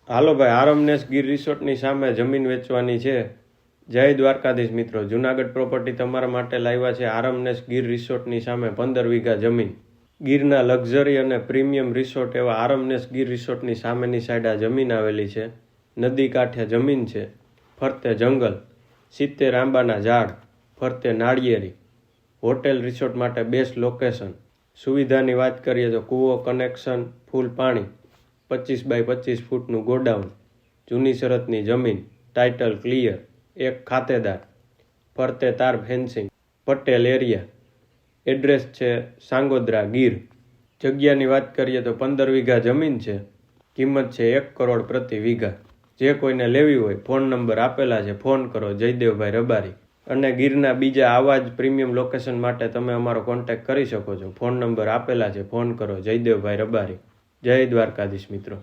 હાલો ભાઈ, આરમનેસ ગીર રિસોર્ટની સામે જમીન વેચવાની છે. જય દ્વારકાધીશ મિત્રો, જુનાગઢ પ્રોપર્ટી તમારા માટે લાવ્યા છે. આરમનેસ ગીર રિસોર્ટની સામે 15 વીઘા જમીન. ગીરના લક્ઝરી અને પ્રીમિયમ રિસોર્ટ એવા આરમનેસ ગીર રિસોર્ટની સામેની સાઈડ આ જમીન આવેલી છે. નદી કાંઠે જમીન છે. ફરતે જંગલ, 70 આંબાના ઝાડ, ફરતે નાળિયેરી. હોટેલ રિસોર્ટ માટે બેસ્ટ લોકેશન. સુવિધાની વાત કરીએ તો કૂવો, કનેક્શન, ફૂલ પાણી, 25 બાય 25 ફૂટનું ગોડાઉન, જૂની શરતની જમીન, ટાઇટલ ક્લિયર, એક ખાતેદાર, ફરતે તાર ફેન્સિંગ, પટેલ એરિયા. એડ્રેસ છે સાંગોદ્રા, ગીર. જગ્યાની વાત કરીએ તો 15 વીઘા જમીન છે. કિંમત છે 1 કરોડ પ્રતિ વીઘા. જે કોઈને લેવી હોય ફોન નંબર આપેલા છે, ફોન કરો. જયદેવભાઈ રબારી. અને ગીરના બીજા આવા જ પ્રીમિયમ લોકેશન માટે તમે અમારો કોન્ટેક્ટ કરી શકો છો. ફોન નંબર આપેલા છે, ફોન કરો. જયદેવભાઈ રબારી. જય દ્વારકાધીશ મિત્રો.